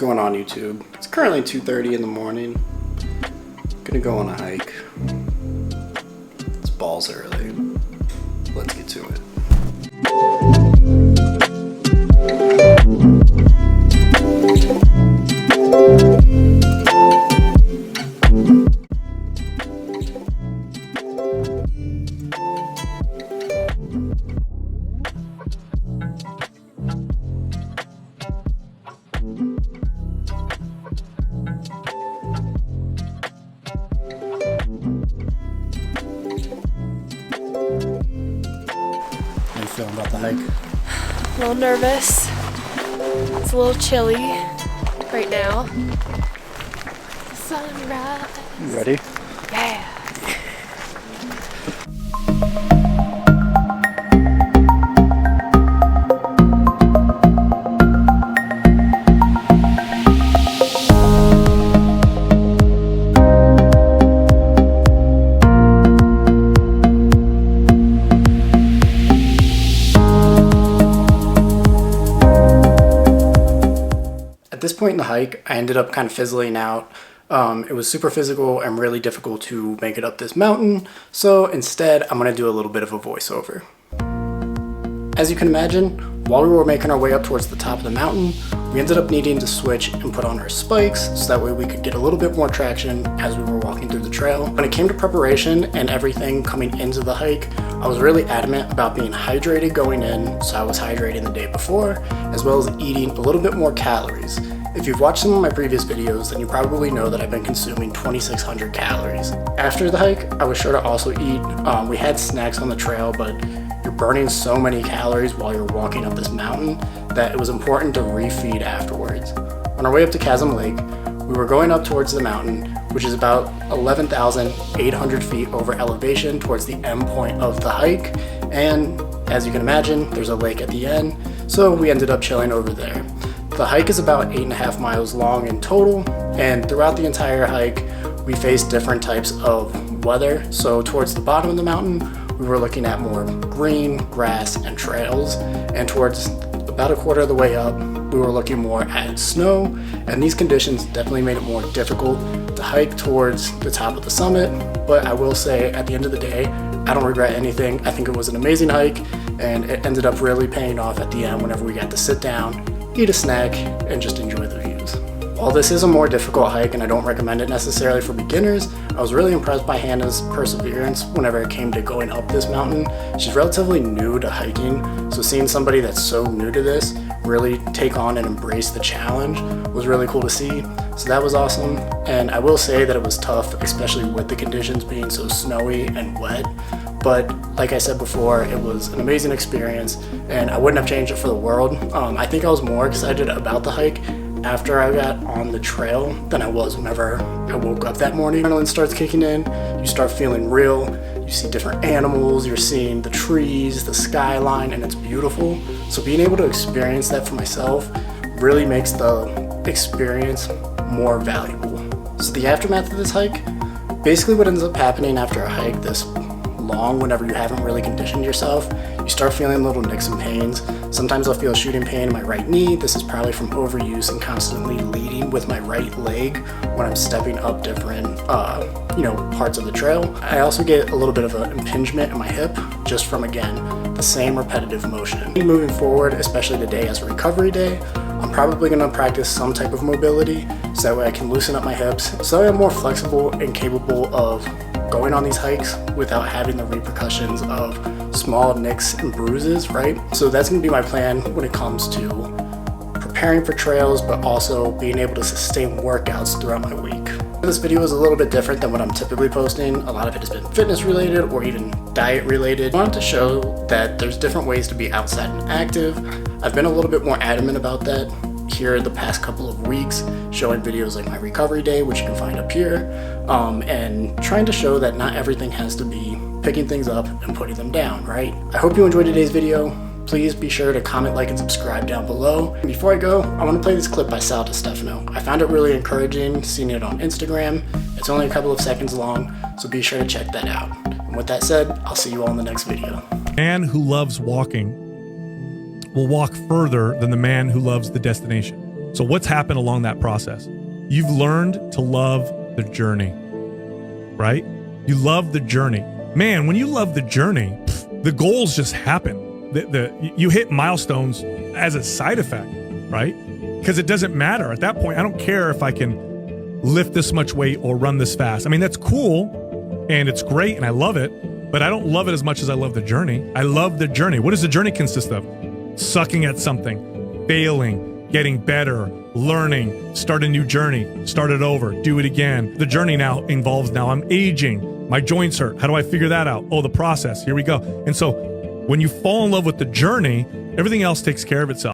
going on, YouTube? It's currently 2:30 in the morning. Gonna go on a hike. It's balls early. Let's get to it. How you feeling about the hike? A little nervous. It's a little chilly right now. Sunrise. You ready? Yeah. At this point in the hike, I ended up kind of fizzling out. It was super physical and really difficult to make it up this mountain, so instead I'm going to do a little bit of a voiceover. As you can imagine, while we were making our way up towards the top of the mountain, we ended up needing to switch and put on our spikes so that way we could get a little bit more traction as we were walking through the trail. When it came to preparation and everything coming into the hike, I was really adamant about being hydrated going in, so I was hydrating the day before, as well as eating a little bit more calories. If you've watched some of my previous videos, then you probably know that I've been consuming 2,600 calories. After the hike, I was sure to also eat. We had snacks on the trail, but you're burning so many calories while you're walking up this mountain that it was important to refeed afterwards. On our way up to Chasm Lake, we were going up towards the mountain, which is about 11,800 feet over elevation towards the end point of the hike. And as you can imagine, there's a lake at the end, so we ended up chilling over there. The hike is about 8.5 miles long in total, and throughout the entire hike, we faced different types of weather. So towards the bottom of the mountain, we were looking at more green, grass, and trails, and towards about a quarter of the way up, we were looking more at snow, and these conditions definitely made it more difficult to hike towards the top of the summit. But I will say, at the end of the day, I don't regret anything. I think it was an amazing hike, and it ended up really paying off at the end whenever we got to sit down, eat a snack, and just enjoy the views. While this is a more difficult hike and I don't recommend it necessarily for beginners, I was really impressed by Hannah's perseverance whenever it came to going up this mountain. She's relatively new to hiking, so seeing somebody that's so new to this really take on and embrace the challenge was really cool to see. So that was awesome, and I will say that it was tough, especially with the conditions being so snowy and wet. But like I said before, it was an amazing experience, and I wouldn't have changed it for the world. I think I was more excited about the hike after I got on the trail than I was whenever I woke up that morning. Adrenaline starts kicking in, you start feeling real, you see different animals, you're seeing the trees, the skyline, and it's beautiful. So being able to experience that for myself really makes the experience more valuable. So the aftermath of this hike, basically what ends up happening after a hike this long, whenever you haven't really conditioned yourself, you start feeling little nicks and pains. Sometimes I'll feel shooting pain in my right knee. This is probably from overuse and constantly leading with my right leg when I'm stepping up different parts of the trail. I also get a little bit of an impingement in my hip just from, again, the same repetitive motion. Moving forward, especially today as a recovery day, I'm probably going to practice some type of mobility so that way I can loosen up my hips so that I'm more flexible and capable of going on these hikes without having the repercussions of small nicks and bruises, right? So that's going to be my plan when it comes to preparing for trails, but also being able to sustain workouts throughout my week. This video is a little bit different than what I'm typically posting. A lot of it has been fitness related or even diet related. I wanted to show that there's different ways to be outside and active. I've been a little bit more adamant about that here the past couple of weeks, showing videos like my recovery day, which you can find up here, and trying to show that not everything has to be picking things up and putting them down, right? I hope you enjoyed today's video. Please be sure to comment, like, and subscribe down below. And before I go, I want to play this clip by Sal DiStefano. I found it really encouraging, seeing it on Instagram. It's only a couple of seconds long, so be sure to check that out. And with that said, I'll see you all in the next video. Man who loves walking will walk further than the man who loves the destination. So what's happened along that process? You've learned to love the journey, right? You love the journey. Man, when you love the journey, the goals just happen. You hit milestones as a side effect, right? Because it doesn't matter. At that point, I don't care if I can lift this much weight or run this fast. I mean, that's cool and it's great and I love it, but I don't love it as much as I love the journey. I love the journey. What does the journey consist of? Sucking at something, failing, getting better, learning, start a new journey, start it over, do it again. The journey now involves I'm aging, my joints hurt. How do I figure that out? Oh, the process, here we go. And so when you fall in love with the journey, everything else takes care of itself.